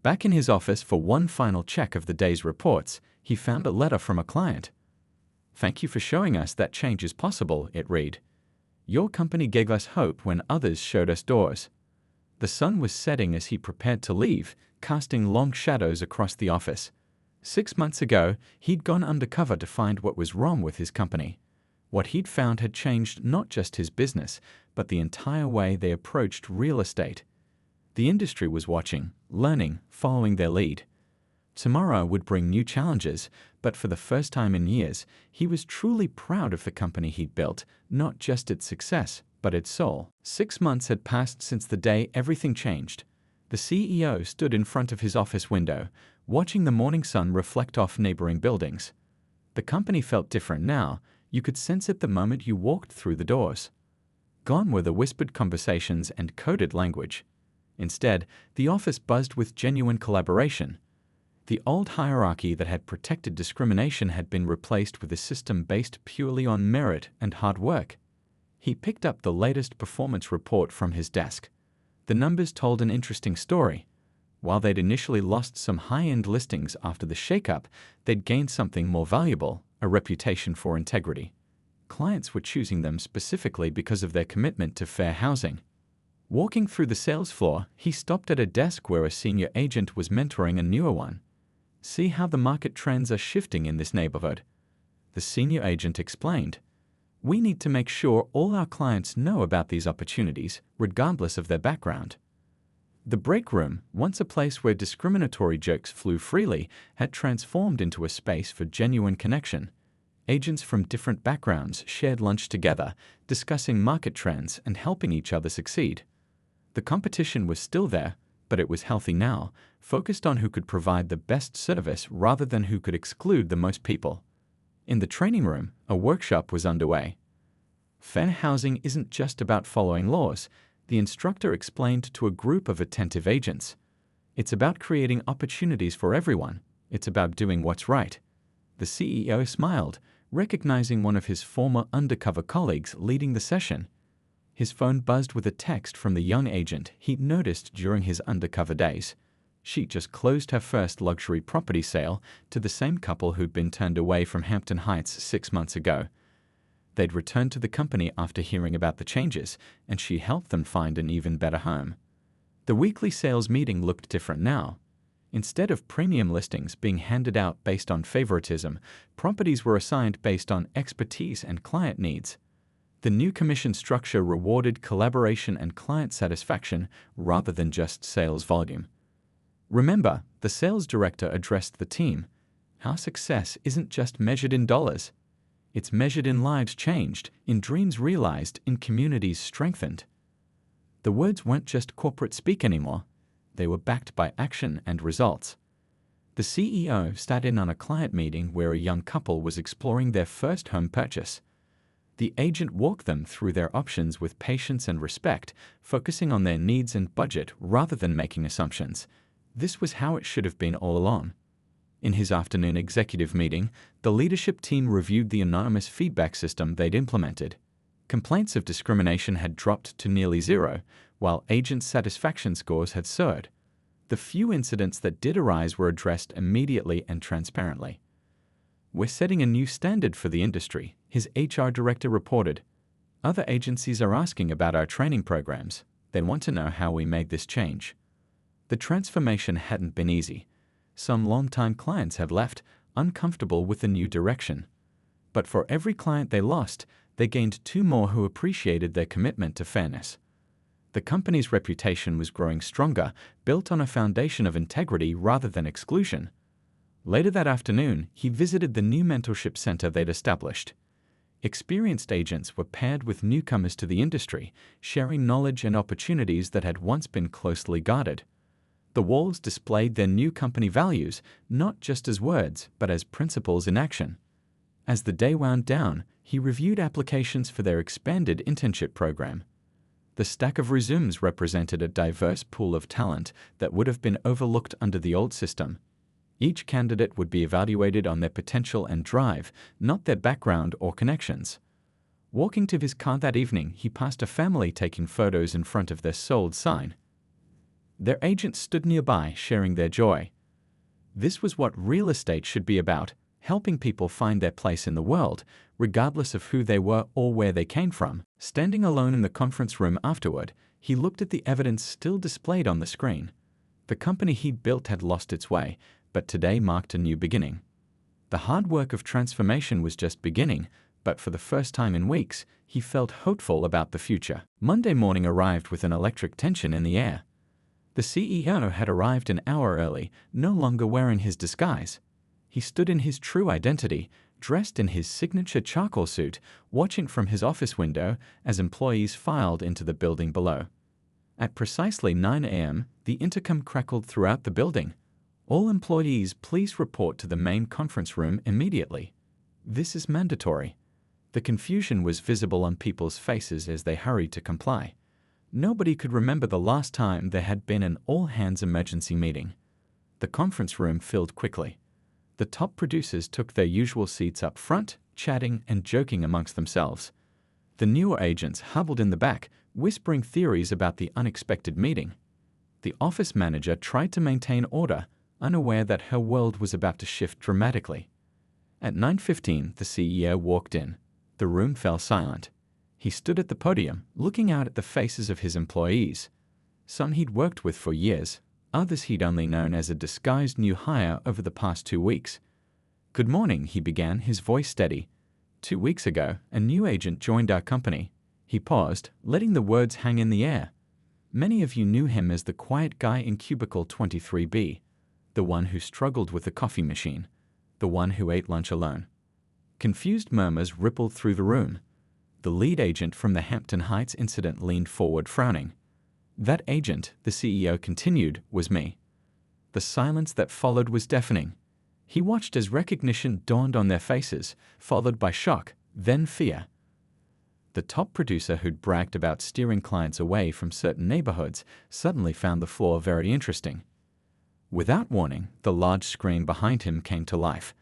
Back in his office for one final check of the day's reports, he found a letter from a client. "Thank you for showing us that change is possible," it read. "Your company gave us hope when others showed us doors." The sun was setting as he prepared to leave, casting long shadows across the office. 6 months ago, he'd gone undercover to find what was wrong with his company. What he'd found had changed not just his business, but the entire way they approached real estate. The industry was watching, learning, following their lead. Tomorrow would bring new challenges, but for the first time in years, he was truly proud of the company he'd built, not just its success, but its soul. 6 months had passed since the day everything changed. The CEO stood in front of his office window, watching the morning sun reflect off neighboring buildings. The company felt different now. You could sense it the moment you walked through the doors. Gone were the whispered conversations and coded language. Instead, the office buzzed with genuine collaboration. The old hierarchy that had protected discrimination had been replaced with a system based purely on merit and hard work. He picked up the latest performance report from his desk. The numbers told an interesting story. While they'd initially lost some high-end listings after the shakeup, they'd gained something more valuable, a reputation for integrity. Clients were choosing them specifically because of their commitment to fair housing. Walking through the sales floor, he stopped at a desk where a senior agent was mentoring a newer one. "See how the market trends are shifting in this neighborhood," the senior agent explained. "We need to make sure all our clients know about these opportunities, regardless of their background." The break room, once a place where discriminatory jokes flew freely, had transformed into a space for genuine connection. Agents from different backgrounds shared lunch together, discussing market trends and helping each other succeed. The competition was still there, but it was healthy now, focused on who could provide the best service rather than who could exclude the most people. In the training room, a workshop was underway. Fair housing isn't just about following laws, the instructor explained to a group of attentive agents. It's about creating opportunities for everyone. It's about doing what's right. The CEO smiled, recognizing one of his former undercover colleagues leading the session. His phone buzzed with a text from the young agent he'd noticed during his undercover days. She just closed her first luxury property sale to the same couple who'd been turned away from Hampton Heights 6 months ago. They'd returned to the company after hearing about the changes, and she helped them find an even better home. The weekly sales meeting looked different now. Instead of premium listings being handed out based on favoritism, properties were assigned based on expertise and client needs. The new commission structure rewarded collaboration and client satisfaction rather than just sales volume. Remember, the sales director addressed the team. Our success isn't just measured in dollars. It's measured in lives changed, in dreams realized, in communities strengthened. The words weren't just corporate speak anymore. They were backed by action and results. The CEO sat in on a client meeting where a young couple was exploring their first home purchase. The agent walked them through their options with patience and respect, focusing on their needs and budget rather than making assumptions. This was how it should have been all along. In his afternoon executive meeting, the leadership team reviewed the anonymous feedback system they'd implemented. Complaints of discrimination had dropped to nearly zero, while agent satisfaction scores had soared. The few incidents that did arise were addressed immediately and transparently. "We're setting a new standard for the industry," his HR director reported. "Other agencies are asking about our training programs. They want to know how we made this change." The transformation hadn't been easy. Some longtime clients had left, uncomfortable with the new direction. But for every client they lost, they gained 2 more who appreciated their commitment to fairness. The company's reputation was growing stronger, built on a foundation of integrity rather than exclusion. Later that afternoon, he visited the new mentorship center they'd established. Experienced agents were paired with newcomers to the industry, sharing knowledge and opportunities that had once been closely guarded. The walls displayed their new company values, not just as words, but as principles in action. As the day wound down, he reviewed applications for their expanded internship program. The stack of resumes represented a diverse pool of talent that would have been overlooked under the old system. Each candidate would be evaluated on their potential and drive, not their background or connections. Walking to his car that evening, he passed a family taking photos in front of their sold sign. Their agents stood nearby, sharing their joy. This was what real estate should be about, helping people find their place in the world, regardless of who they were or where they came from. Standing alone in the conference room afterward, he looked at the evidence still displayed on the screen. The company he'd built had lost its way, but today marked a new beginning. The hard work of transformation was just beginning, but for the first time in weeks, he felt hopeful about the future. Monday morning arrived with an electric tension in the air. The CEO had arrived an hour early, no longer wearing his disguise. He stood in his true identity, dressed in his signature charcoal suit, watching from his office window as employees filed into the building below. At precisely 9 a.m., the intercom crackled throughout the building. All employees, please report to the main conference room immediately. This is mandatory. The confusion was visible on people's faces as they hurried to comply. Nobody could remember the last time there had been an all-hands emergency meeting. The conference room filled quickly. The top producers took their usual seats up front, chatting and joking amongst themselves. The newer agents huddled in the back, whispering theories about the unexpected meeting. The office manager tried to maintain order, unaware that her world was about to shift dramatically. At 9:15, the CEO walked in. The room fell silent. He stood at the podium, looking out at the faces of his employees. Some he'd worked with for years, others he'd only known as a disguised new hire over the past 2 weeks. "Good morning," he began, his voice steady. "2 weeks ago, a new agent joined our company." He paused, letting the words hang in the air. "Many of you knew him as the quiet guy in cubicle 23B, the one who struggled with the coffee machine, the one who ate lunch alone." Confused murmurs rippled through the room. The lead agent from the Hampton Heights incident leaned forward, frowning. "That agent," the CEO continued, "was me." The silence that followed was deafening. He watched as recognition dawned on their faces, followed by shock, then fear. The top producer who'd bragged about steering clients away from certain neighborhoods suddenly found the floor very interesting. Without warning, the large screen behind him came to life.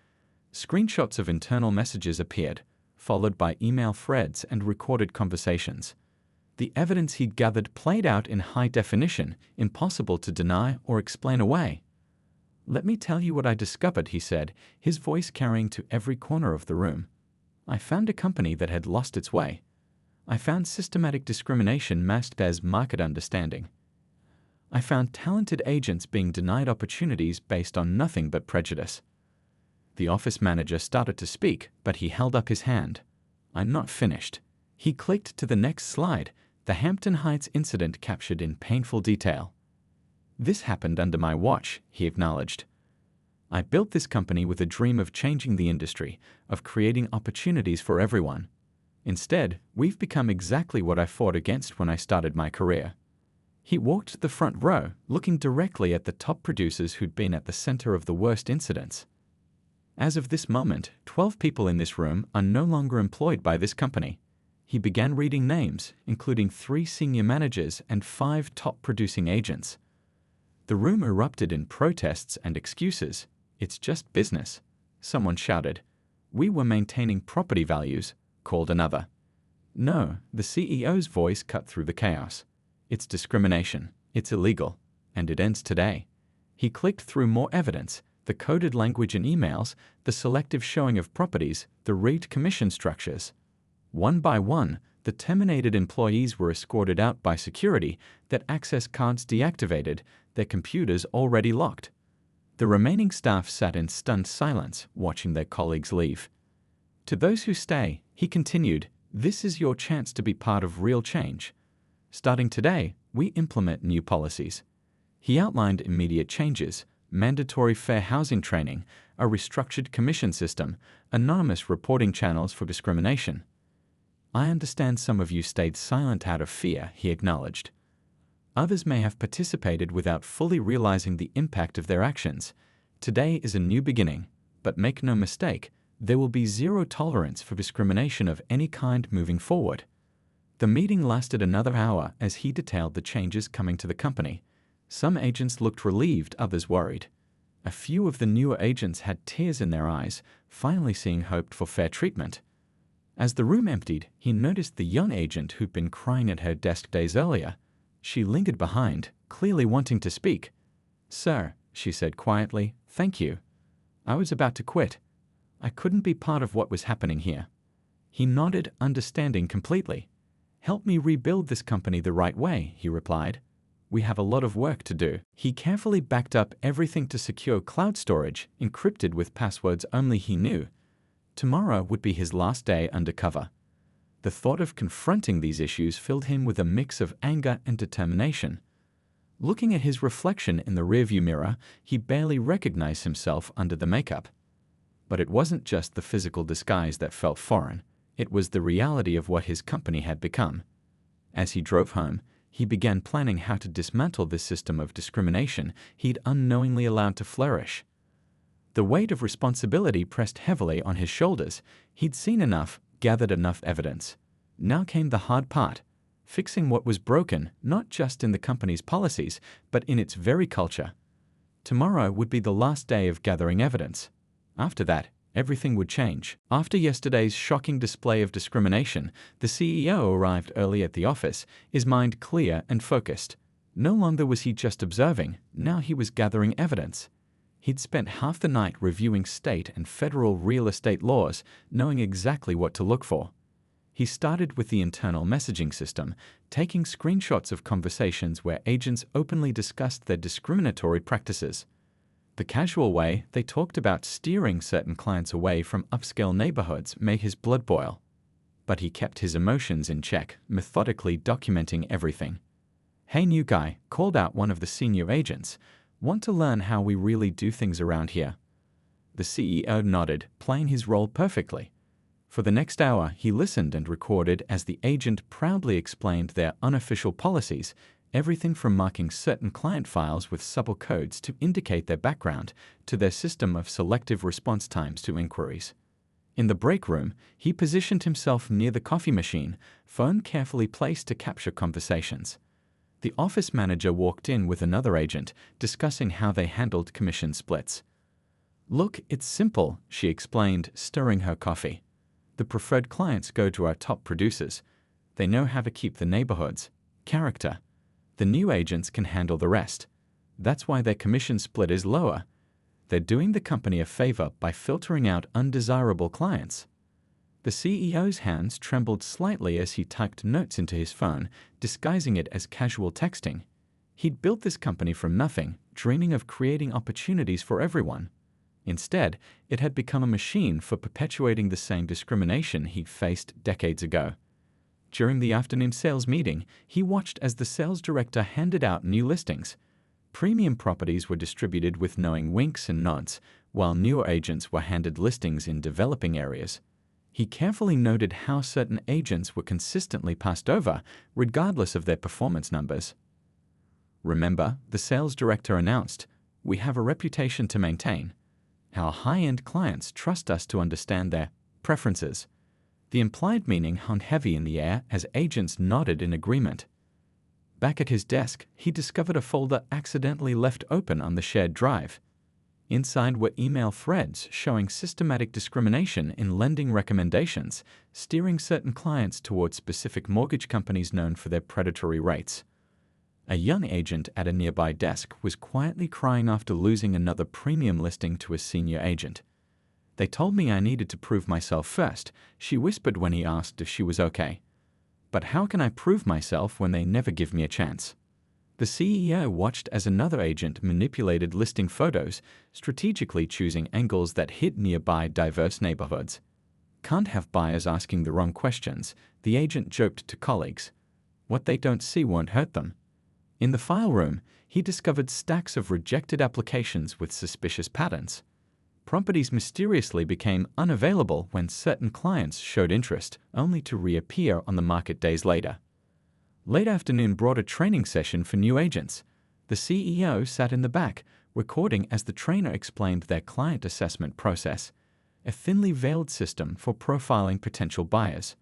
Screenshots of internal messages appeared, followed by email threads and recorded conversations. The evidence he'd gathered played out in high definition, impossible to deny or explain away. "Let me tell you what I discovered," he said, his voice carrying to every corner of the room. "I found a company that had lost its way. I found systematic discrimination masked as market understanding. I found talented agents being denied opportunities based on nothing but prejudice." The office manager started to speak, but he held up his hand. "I'm not finished." He clicked to the next slide, the Hampton Heights incident captured in painful detail. "This happened under my watch," he acknowledged. "I built this company with a dream of changing the industry, of creating opportunities for everyone. Instead, we've become exactly what I fought against when I started my career." He walked to the front row, looking directly at the top producers who'd been at the center of the worst incidents. "As of this moment, 12 people in this room are no longer employed by this company." He began reading names, including 3 senior managers and 5 top-producing agents. The room erupted in protests and excuses. "It's just business," someone shouted. "We were maintaining property values," called another. "No," the CEO's voice cut through the chaos. "It's discrimination. It's illegal. And it ends today." He clicked through more evidence, the coded language in emails, the selective showing of properties, the rigged commission structures. One by one, the terminated employees were escorted out by security, their access cards deactivated, their computers already locked. The remaining staff sat in stunned silence, watching their colleagues leave. "To those who stay," he continued, "this is your chance to be part of real change. Starting today, we implement new policies." He outlined immediate changes: mandatory fair housing training, a restructured commission system, anonymous reporting channels for discrimination. "I understand some of you stayed silent out of fear," he acknowledged. "Others may have participated without fully realizing the impact of their actions. Today is a new beginning, but make no mistake, there will be zero tolerance for discrimination of any kind moving forward." The meeting lasted another hour as he detailed the changes coming to the company. Some agents looked relieved, others worried. A few of the newer agents had tears in their eyes, finally seeing hope for fair treatment. As the room emptied, he noticed the young agent who'd been crying at her desk days earlier. She lingered behind, clearly wanting to speak. "Sir," she said quietly, "thank you. I was about to quit. I couldn't be part of what was happening here." He nodded, understanding completely. "Help me rebuild this company the right way," he replied. "We have a lot of work to do." He carefully backed up everything to secure cloud storage, encrypted with passwords only he knew. Tomorrow would be his last day undercover. The thought of confronting these issues filled him with a mix of anger and determination. Looking at his reflection in the rearview mirror, he barely recognized himself under the makeup. But it wasn't just the physical disguise that felt foreign. It was the reality of what his company had become. As he drove home, he began planning how to dismantle this system of discrimination he'd unknowingly allowed to flourish. The weight of responsibility pressed heavily on his shoulders. He'd seen enough, gathered enough evidence. Now came the hard part, fixing what was broken, not just in the company's policies, but in its very culture. Tomorrow would be the last day of gathering evidence. After that, everything would change. After yesterday's shocking display of discrimination, the CEO arrived early at the office, his mind clear and focused. No longer was he just observing, now he was gathering evidence. He'd spent half the night reviewing state and federal real estate laws, knowing exactly what to look for. He started with the internal messaging system, taking screenshots of conversations where agents openly discussed their discriminatory practices. The casual way they talked about steering certain clients away from upscale neighborhoods made his blood boil. But he kept his emotions in check, methodically documenting everything. "Hey new guy," called out one of the senior agents. "Want to learn how we really do things around here?" The CEO nodded, playing his role perfectly. For the next hour, he listened and recorded as the agent proudly explained their unofficial policies, everything from marking certain client files with subtle codes to indicate their background, to their system of selective response times to inquiries. In the break room, he positioned himself near the coffee machine, phone carefully placed to capture conversations. The office manager walked in with another agent, discussing how they handled commission splits. "Look, it's simple," she explained, stirring her coffee. "The preferred clients go to our top producers. They know how to keep the neighborhoods. Character. The new agents can handle the rest. That's why their commission split is lower. They're doing the company a favor by filtering out undesirable clients." The CEO's hands trembled slightly as he typed notes into his phone, disguising it as casual texting. He'd built this company from nothing, dreaming of creating opportunities for everyone. Instead, it had become a machine for perpetuating the same discrimination he'd faced decades ago. During the afternoon sales meeting, he watched as the sales director handed out new listings. Premium properties were distributed with knowing winks and nods, while newer agents were handed listings in developing areas. He carefully noted how certain agents were consistently passed over, regardless of their performance numbers. "Remember," the sales director announced, "we have a reputation to maintain. Our high-end clients trust us to understand their preferences." The implied meaning hung heavy in the air as agents nodded in agreement. Back at his desk, he discovered a folder accidentally left open on the shared drive. Inside were email threads showing systematic discrimination in lending recommendations, steering certain clients towards specific mortgage companies known for their predatory rates. A young agent at a nearby desk was quietly crying after losing another premium listing to a senior agent. "They told me I needed to prove myself first," she whispered when he asked if she was okay. "But how can I prove myself when they never give me a chance?" The CEO watched as another agent manipulated listing photos, strategically choosing angles that hit nearby diverse neighborhoods. "Can't have buyers asking the wrong questions," the agent joked to colleagues. "What they don't see won't hurt them." In the file room, he discovered stacks of rejected applications with suspicious patterns. Properties mysteriously became unavailable when certain clients showed interest, only to reappear on the market days later. Late afternoon brought a training session for new agents. The CEO sat in the back, recording as the trainer explained their client assessment process, a thinly veiled system for profiling potential buyers.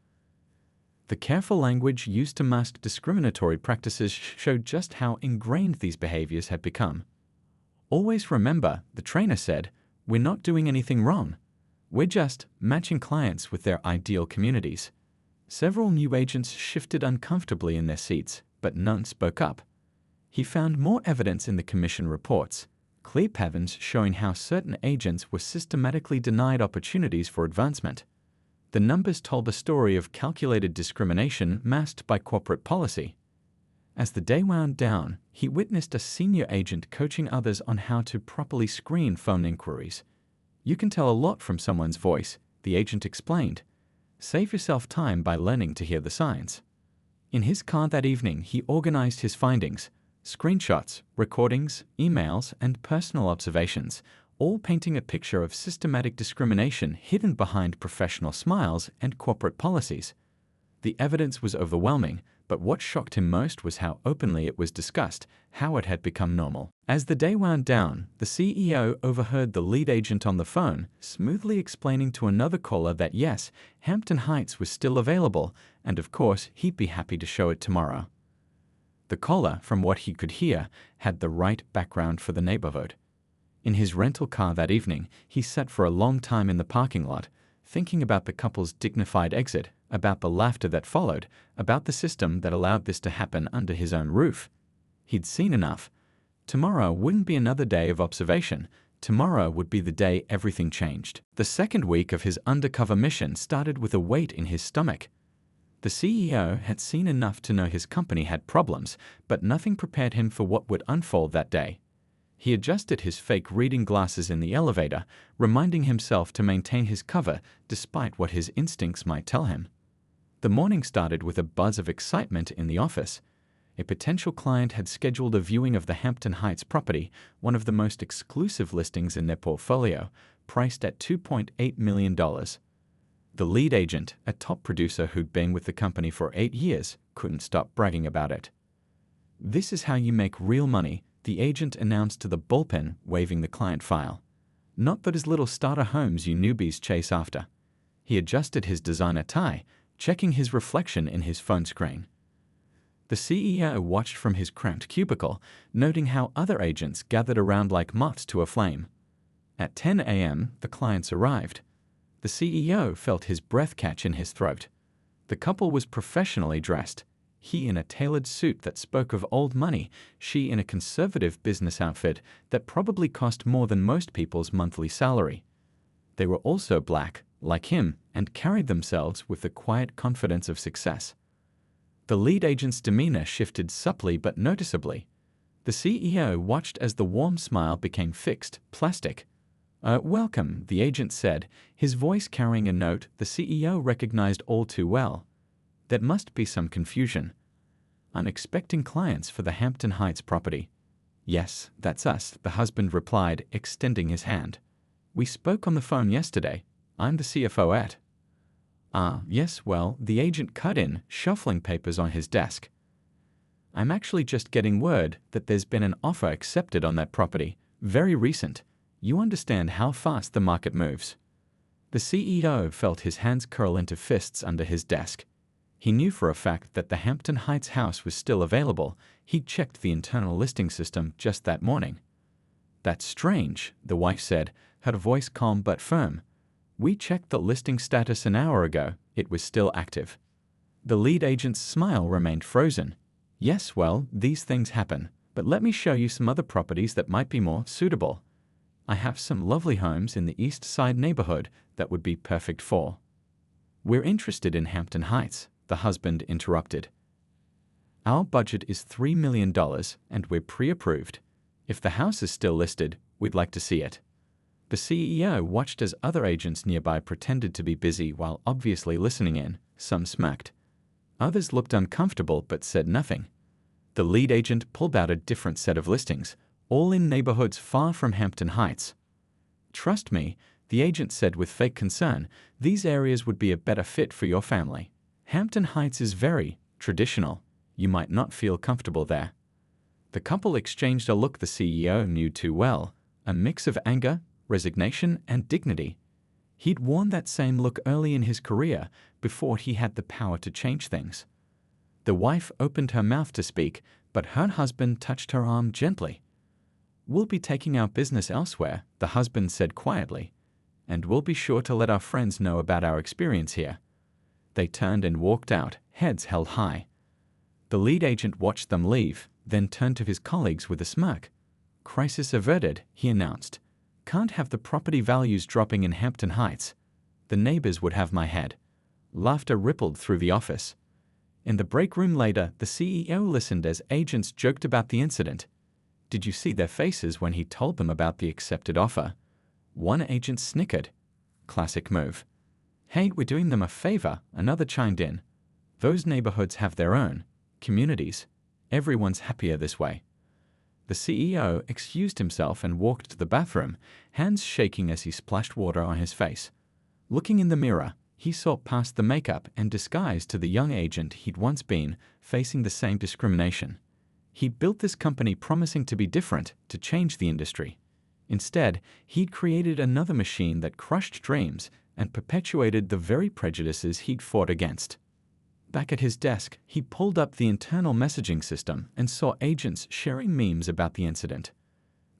The careful language used to mask discriminatory practices showed just how ingrained these behaviors had become. "Always remember," the trainer said, "we're not doing anything wrong. We're just matching clients with their ideal communities." Several new agents shifted uncomfortably in their seats, but none spoke up. He found more evidence in the commission reports, clear patterns showing how certain agents were systematically denied opportunities for advancement. The numbers told a story of calculated discrimination masked by corporate policy. As the day wound down, he witnessed a senior agent coaching others on how to properly screen phone inquiries. "You can tell a lot from someone's voice," the agent explained. "Save yourself time by learning to hear the signs." In his car that evening, he organized his findings: screenshots, recordings, emails, and personal observations, all painting a picture of systematic discrimination hidden behind professional smiles and corporate policies. The evidence was overwhelming, but what shocked him most was how openly it was discussed, how it had become normal. As the day wound down, the CEO overheard the lead agent on the phone smoothly explaining to another caller that yes, Hampton Heights was still available, and of course he'd be happy to show it tomorrow. The caller, from what he could hear, had the right background for the neighborhood. In his rental car that evening, he sat for a long time in the parking lot, thinking about the couple's dignified exit, about the laughter that followed, about the system that allowed this to happen under his own roof. He'd seen enough. Tomorrow wouldn't be another day of observation. Tomorrow would be the day everything changed. The second week of his undercover mission started with a weight in his stomach. The CEO had seen enough to know his company had problems, but nothing prepared him for what would unfold that day. He adjusted his fake reading glasses in the elevator, reminding himself to maintain his cover despite what his instincts might tell him. The morning started with a buzz of excitement in the office. A potential client had scheduled a viewing of the Hampton Heights property, one of the most exclusive listings in their portfolio, priced at $2.8 million. The lead agent, a top producer who'd been with the company for 8 years, couldn't stop bragging about it. "This is how you make real money," the agent announced to the bullpen, waving the client file. "Not those little starter homes you newbies chase after." He adjusted his designer tie, checking his reflection in his phone screen. The CEO watched from his cramped cubicle, noting how other agents gathered around like moths to a flame. At 10 a.m., the clients arrived. The CEO felt his breath catch in his throat. The couple was professionally dressed. He in a tailored suit that spoke of old money, she in a conservative business outfit that probably cost more than most people's monthly salary. They were also black, like him, and carried themselves with the quiet confidence of success. The lead agent's demeanor shifted subtly but noticeably. The CEO watched as the warm smile became fixed, plastic. "Welcome," the agent said, his voice carrying a note the CEO recognized all too well. "There must be some confusion. I'm expecting clients for the Hampton Heights property." "Yes, that's us," the husband replied, extending his hand. "We spoke on the phone yesterday. I'm the CFO at." "Ah, yes, well," the agent cut in, shuffling papers on his desk. "I'm actually just getting word that there's been an offer accepted on that property. Very recent. You understand how fast the market moves." The CEO felt his hands curl into fists under his desk. He knew for a fact that the Hampton Heights house was still available. He'd checked the internal listing system just that morning. "That's strange," the wife said, her voice calm but firm. "We checked the listing status an hour ago. It was still active." The lead agent's smile remained frozen. "Yes, well, these things happen. But let me show you some other properties that might be more suitable. I have some lovely homes in the East Side neighborhood that would be perfect for." "We're interested in Hampton Heights," the husband interrupted. "Our budget is $3 million and we're pre-approved. If the house is still listed, we'd like to see it." The CEO watched as other agents nearby pretended to be busy while obviously listening in. Some smirked. Others looked uncomfortable but said nothing. The lead agent pulled out a different set of listings, all in neighborhoods far from Hampton Heights. "Trust me," the agent said with fake concern, "these areas would be a better fit for your family. Hampton Heights is very traditional. You might not feel comfortable there." The couple exchanged a look the CEO knew too well, a mix of anger, resignation, and dignity. He'd worn that same look early in his career, before he had the power to change things. The wife opened her mouth to speak, but her husband touched her arm gently. "We'll be taking our business elsewhere," the husband said quietly, "and we'll be sure to let our friends know about our experience here." They turned and walked out, heads held high. The lead agent watched them leave, then turned to his colleagues with a smirk. "Crisis averted," he announced. "Can't have the property values dropping in Hampton Heights. The neighbors would have my head." Laughter rippled through the office. In the break room later, the CEO listened as agents joked about the incident. Did you see their faces when he told them about the accepted offer? One agent snickered. Classic move. "Hey, we're doing them a favor," another chimed in. "Those neighborhoods have their own communities. Everyone's happier this way." The CEO excused himself and walked to the bathroom, hands shaking as he splashed water on his face. Looking in the mirror, he saw past the makeup and disguise to the young agent he'd once been, facing the same discrimination. He'd built this company promising to be different, to change the industry. Instead, he'd created another machine that crushed dreams and perpetuated the very prejudices he'd fought against. Back at his desk, he pulled up the internal messaging system and saw agents sharing memes about the incident.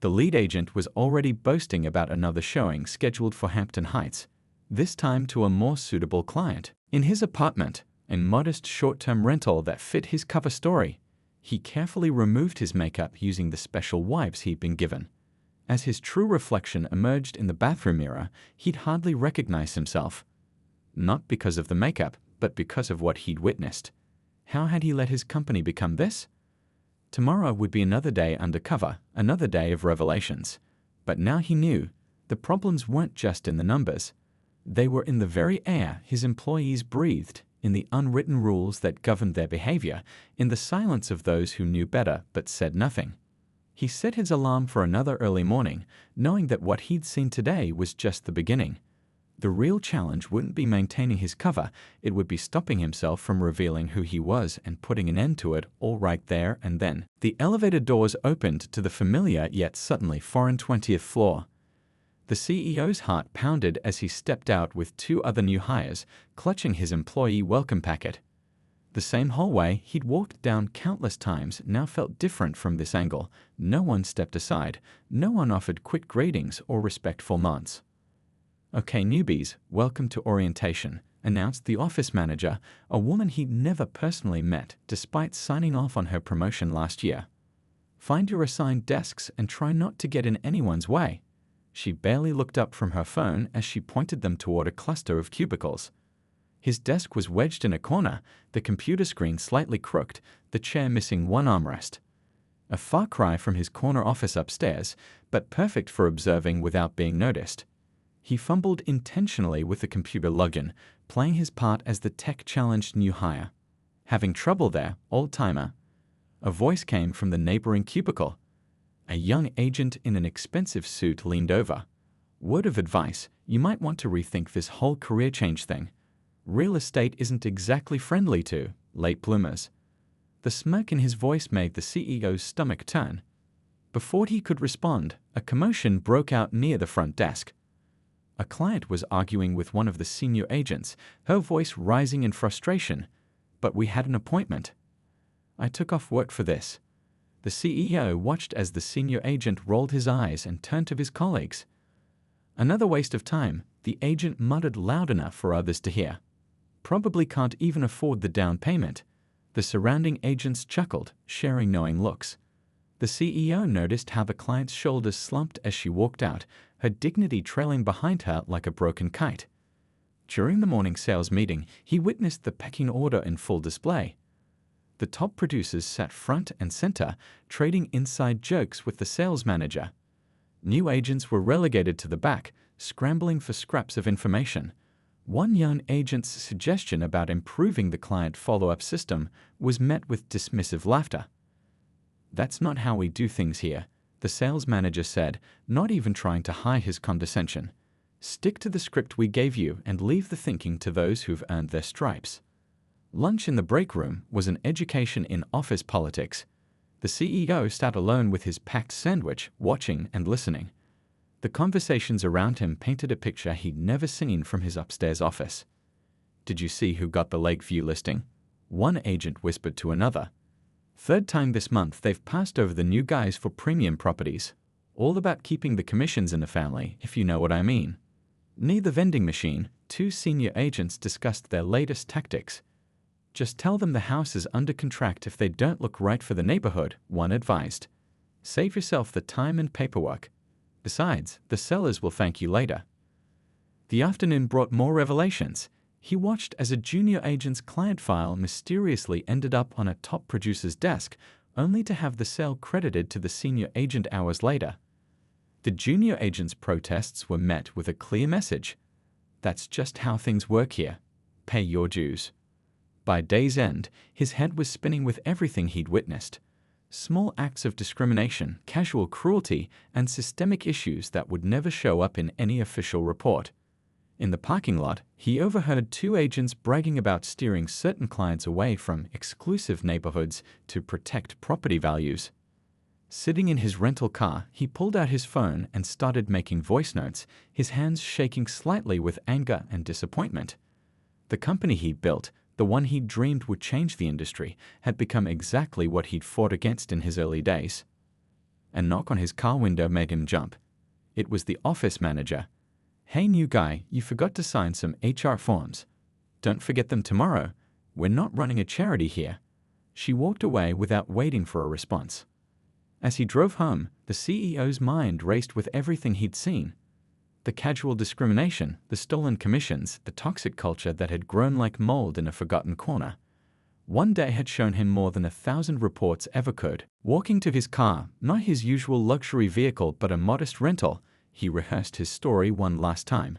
The lead agent was already boasting about another showing scheduled for Hampton Heights, this time to a more suitable client. In his apartment, a modest short-term rental that fit his cover story, he carefully removed his makeup using the special wipes he'd been given. As his true reflection emerged in the bathroom mirror, he'd hardly recognize himself. Not because of the makeup, but because of what he'd witnessed. How had he let his company become this? Tomorrow would be another day undercover, another day of revelations. But now he knew the problems weren't just in the numbers. They were in the very air his employees breathed, in the unwritten rules that governed their behavior, in the silence of those who knew better but said nothing. He set his alarm for another early morning, knowing that what he'd seen today was just the beginning. The real challenge wouldn't be maintaining his cover, it would be stopping himself from revealing who he was and putting an end to it all right there and then. The elevator doors opened to the familiar yet suddenly foreign 20th floor. The CEO's heart pounded as he stepped out with two other new hires, clutching his employee welcome packet. The same hallway he'd walked down countless times now felt different from this angle. No one stepped aside, no one offered quick greetings or respectful nods. "Okay, newbies, welcome to orientation," announced the office manager, a woman he'd never personally met despite signing off on her promotion last year. "Find your assigned desks and try not to get in anyone's way." She barely looked up from her phone as she pointed them toward a cluster of cubicles. His desk was wedged in a corner, the computer screen slightly crooked, the chair missing one armrest. A far cry from his corner office upstairs, but perfect for observing without being noticed. He fumbled intentionally with the computer login, playing his part as the tech-challenged new hire. "Having trouble there, old-timer?" A voice came from the neighboring cubicle. A young agent in an expensive suit leaned over. "Word of advice, you might want to rethink this whole career change thing. Real estate isn't exactly friendly to late bloomers." The smirk in his voice made the CEO's stomach turn. Before he could respond, a commotion broke out near the front desk. A client was arguing with one of the senior agents, her voice rising in frustration. "But we had an appointment." "I took off work for this." The CEO watched as the senior agent rolled his eyes and turned to his colleagues. "Another waste of time," the agent muttered loud enough for others to hear. "Probably can't even afford the down payment." The surrounding agents chuckled, sharing knowing looks. The CEO noticed how the client's shoulders slumped as she walked out, her dignity trailing behind her like a broken kite. During the morning sales meeting, he witnessed the pecking order in full display. The top producers sat front and center, trading inside jokes with the sales manager. New agents were relegated to the back, scrambling for scraps of information. One young agent's suggestion about improving the client follow-up system was met with dismissive laughter. "That's not how we do things here," the sales manager said, not even trying to hide his condescension. "Stick to the script we gave you and leave the thinking to those who've earned their stripes." Lunch in the break room was an education in office politics. The CEO sat alone with his packed sandwich, watching and listening. The conversations around him painted a picture he'd never seen from his upstairs office. "Did you see who got the Lakeview listing?" one agent whispered to another. "Third time this month they've passed over the new guys for premium properties. All about keeping the commissions in the family, if you know what I mean." Near the vending machine, two senior agents discussed their latest tactics. Just tell them the house is under contract if they don't look right for the neighborhood, one advised. Save yourself the time and paperwork. Besides, the sellers will thank you later. The afternoon brought more revelations. He watched as a junior agent's client file mysteriously ended up on a top producer's desk, only to have the sale credited to the senior agent hours later. The junior agent's protests were met with a clear message. That's just how things work here. Pay your dues. By day's end, his head was spinning with everything he'd witnessed. Small acts of discrimination, casual cruelty, and systemic issues that would never show up in any official report. In the parking lot, he overheard two agents bragging about steering certain clients away from exclusive neighborhoods to protect property values. Sitting in his rental car, he pulled out his phone and started making voice notes, his hands shaking slightly with anger and disappointment. The company he'd built, the one he'd dreamed would change the industry, had become exactly what he'd fought against in his early days. A knock on his car window made him jump. It was the office manager. "Hey, new guy, you forgot to sign some HR forms. Don't forget them tomorrow. We're not running a charity here." She walked away without waiting for a response. As he drove home, the CEO's mind raced with everything he'd seen. The casual discrimination, the stolen commissions, the toxic culture that had grown like mold in a forgotten corner. One day had shown him more than 1,000 reports ever could. Walking to his car, not his usual luxury vehicle but a modest rental, he rehearsed his story one last time.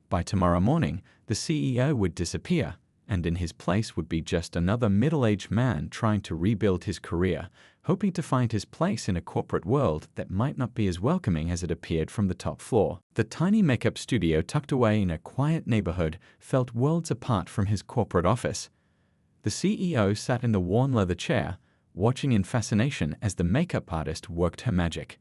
By tomorrow morning, the CEO would disappear, and in his place would be just another middle-aged man trying to rebuild his career, hoping to find his place in a corporate world that might not be as welcoming as it appeared from the top floor. The tiny makeup studio tucked away in a quiet neighborhood felt worlds apart from his corporate office. The CEO sat in the worn leather chair, watching in fascination as the makeup artist worked her magic.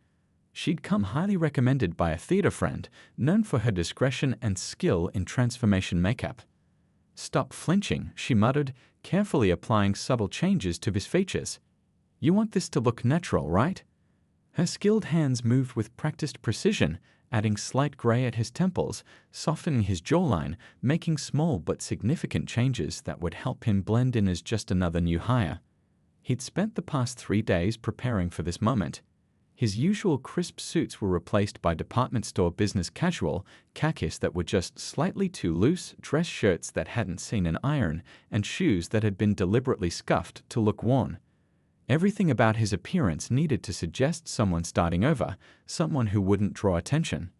She'd come highly recommended by a theater friend, known for her discretion and skill in transformation makeup. "Stop flinching," she muttered, carefully applying subtle changes to his features. "You want this to look natural, right?" Her skilled hands moved with practiced precision, adding slight gray at his temples, softening his jawline, making small but significant changes that would help him blend in as just another new hire. He'd spent the past 3 days preparing for this moment. His usual crisp suits were replaced by department store business casual, khakis that were just slightly too loose, dress shirts that hadn't seen an iron, and shoes that had been deliberately scuffed to look worn. Everything about his appearance needed to suggest someone starting over, someone who wouldn't draw attention.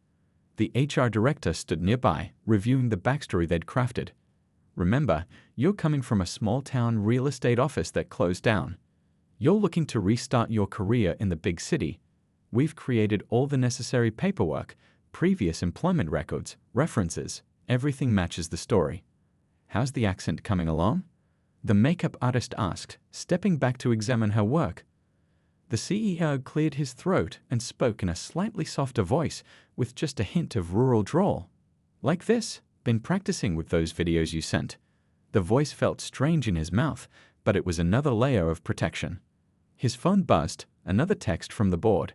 The HR director stood nearby, reviewing the backstory they'd crafted. "Remember, you're coming from a small-town real estate office that closed down. You're looking to restart your career in the big city. We've created all the necessary paperwork, previous employment records, references, everything matches the story. How's the accent coming along?" the makeup artist asked, stepping back to examine her work. The CEO cleared his throat and spoke in a slightly softer voice, with just a hint of rural drawl. "Like this? Been practicing with those videos you sent." The voice felt strange in his mouth, but it was another layer of protection. His phone buzzed, another text from the board.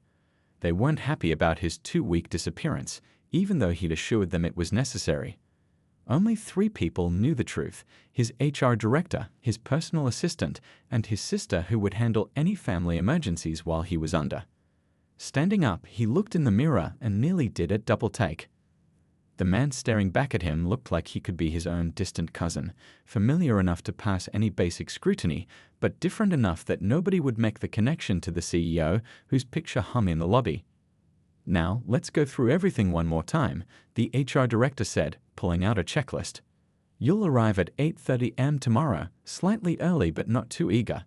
They weren't happy about his 2-week disappearance, even though he'd assured them it was necessary. Only 3 people knew the truth: his HR director, his personal assistant, and his sister, who would handle any family emergencies while he was under. Standing up, he looked in the mirror and nearly did a double take. The man staring back at him looked like he could be his own distant cousin, familiar enough to pass any basic scrutiny, but different enough that nobody would make the connection to the CEO, whose picture hung in the lobby. "Now, let's go through everything one more time," the HR director said, pulling out a checklist. "You'll arrive at 8:30 a.m. tomorrow, slightly early but not too eager.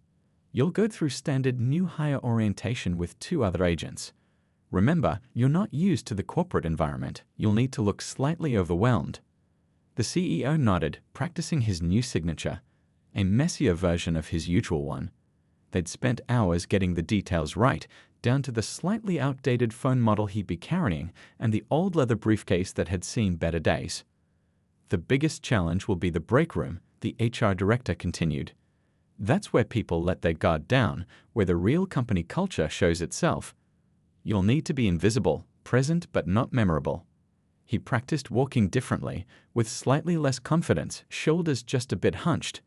You'll go through standard new hire orientation with 2 other agents. Remember, you're not used to the corporate environment. You'll need to look slightly overwhelmed." The CEO nodded, practicing his new signature, a messier version of his usual one. They'd spent hours getting the details right, down to the slightly outdated phone model he'd be carrying and the old leather briefcase that had seen better days. "The biggest challenge will be the break room," the HR director continued. "That's where people let their guard down, where the real company culture shows itself. You'll need to be invisible, present but not memorable." He practiced walking differently, with slightly less confidence, shoulders just a bit hunched.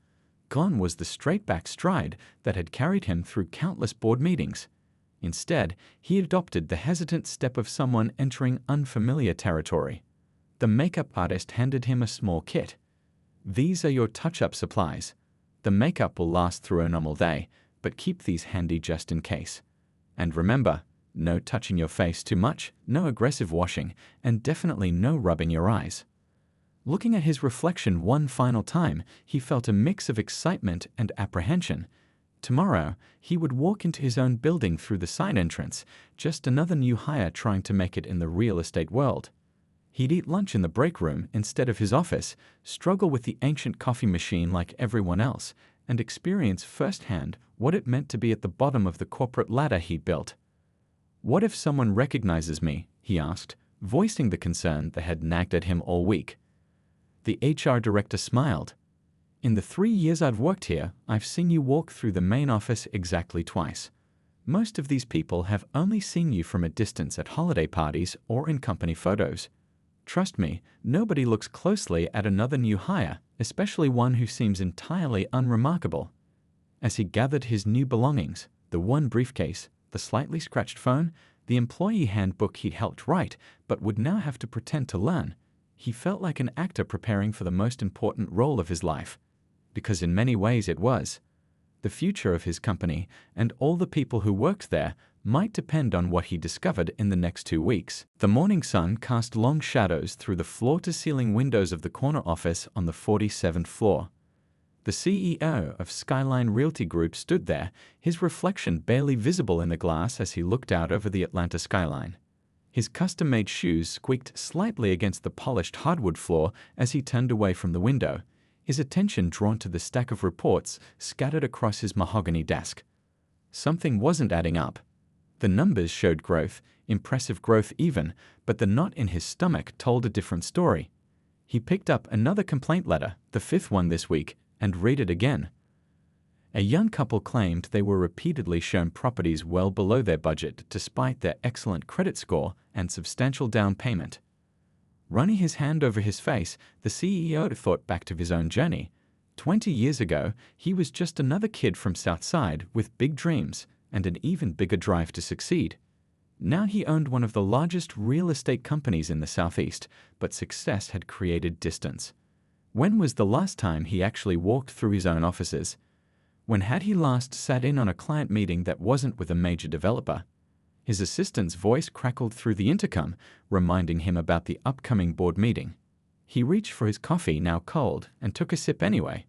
Gone was the straight-back stride that had carried him through countless board meetings. Instead, he adopted the hesitant step of someone entering unfamiliar territory. The makeup artist handed him a small kit. "These are your touch-up supplies. The makeup will last through a normal day, but keep these handy just in case. And remember, no touching your face too much, no aggressive washing, and definitely no rubbing your eyes." Looking at his reflection one final time, he felt a mix of excitement and apprehension. Tomorrow, he would walk into his own building through the side entrance, just another new hire trying to make it in the real estate world. He'd eat lunch in the break room instead of his office, struggle with the ancient coffee machine like everyone else, and experience firsthand what it meant to be at the bottom of the corporate ladder he'd built. "What if someone recognizes me?" he asked, voicing the concern that had nagged at him all week. The HR director smiled. "In the 3 years I've worked here, I've seen you walk through the main office exactly twice. Most of these people have only seen you from a distance at holiday parties or in company photos. Trust me, nobody looks closely at another new hire, especially one who seems entirely unremarkable." As he gathered his new belongings, the one briefcase, the slightly scratched phone, the employee handbook he'd helped write but would now have to pretend to learn, he felt like an actor preparing for the most important role of his life. Because in many ways it was. The future of his company and all the people who worked there might depend on what he discovered in the next 2 weeks. The morning sun cast long shadows through the floor-to-ceiling windows of the corner office on the 47th floor. The CEO of Skyline Realty Group stood there, his reflection barely visible in the glass as he looked out over the Atlanta skyline. His custom-made shoes squeaked slightly against the polished hardwood floor as he turned away from the window, his attention drawn to the stack of reports scattered across his mahogany desk. Something wasn't adding up. The numbers showed growth, impressive growth even, but the knot in his stomach told a different story. He picked up another complaint letter, the 5th one this week, and read it again. A young couple claimed they were repeatedly shown properties well below their budget despite their excellent credit score and substantial down payment. Running his hand over his face, the CEO thought back to his own journey. 20 years ago, he was just another kid from Southside with big dreams and an even bigger drive to succeed. Now he owned one of the largest real estate companies in the Southeast, but success had created distance. When was the last time he actually walked through his own offices? When had he last sat in on a client meeting that wasn't with a major developer? His assistant's voice crackled through the intercom, reminding him about the upcoming board meeting. He reached for his coffee, now cold, and took a sip anyway.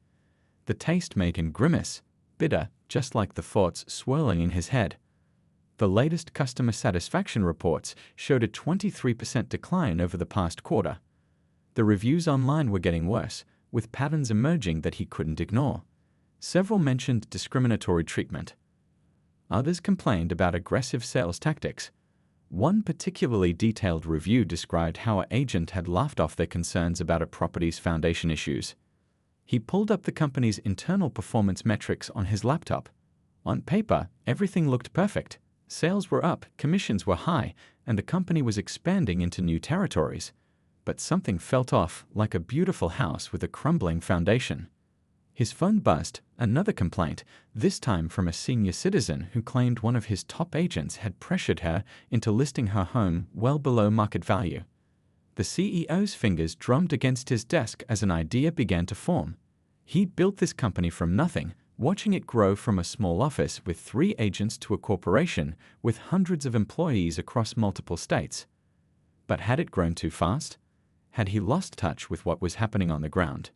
The taste made him grimace, bitter, just like the thoughts swirling in his head. The latest customer satisfaction reports showed a 23% decline over the past quarter. The reviews online were getting worse, with patterns emerging that he couldn't ignore. Several mentioned discriminatory treatment. Others complained about aggressive sales tactics. One particularly detailed review described how an agent had laughed off their concerns about a property's foundation issues. He pulled up the company's internal performance metrics on his laptop. On paper, everything looked perfect. Sales were up, commissions were high, and the company was expanding into new territories. But something felt off, like a beautiful house with a crumbling foundation. His phone buzzed, another complaint, this time from a senior citizen who claimed one of his top agents had pressured her into listing her home well below market value. The CEO's fingers drummed against his desk as an idea began to form. He'd built this company from nothing, watching it grow from a small office with 3 agents to a corporation with hundreds of employees across multiple states. But had it grown too fast? Had he lost touch with what was happening on the ground?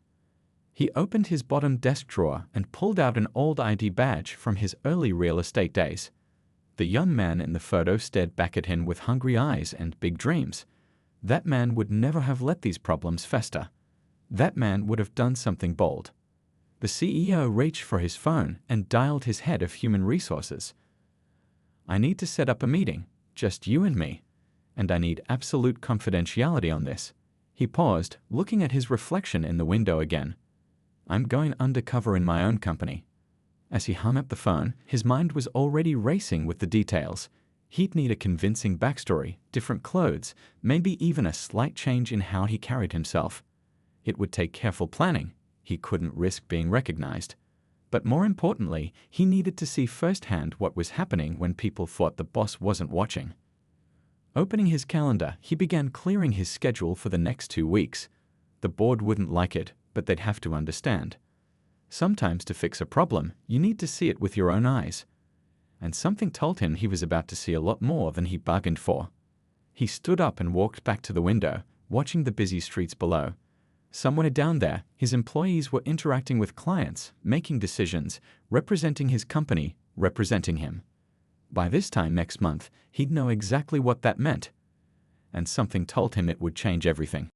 He opened his bottom desk drawer and pulled out an old ID badge from his early real estate days. The young man in the photo stared back at him with hungry eyes and big dreams. That man would never have let these problems fester. That man would have done something bold. The CEO reached for his phone and dialed his head of human resources. "I need to set up a meeting, just you and me, and I need absolute confidentiality on this." He paused, looking at his reflection in the window again. "I'm going undercover in my own company." As he hung up the phone, his mind was already racing with the details. He'd need a convincing backstory, different clothes, maybe even a slight change in how he carried himself. It would take careful planning. He couldn't risk being recognized. But more importantly, he needed to see firsthand what was happening when people thought the boss wasn't watching. Opening his calendar, he began clearing his schedule for the next 2 weeks. The board wouldn't like it, but they'd have to understand. Sometimes to fix a problem, you need to see it with your own eyes. And something told him he was about to see a lot more than he bargained for. He stood up and walked back to the window, watching the busy streets below. Somewhere down there, his employees were interacting with clients, making decisions, representing his company, representing him. By this time next month, he'd know exactly what that meant. And something told him it would change everything.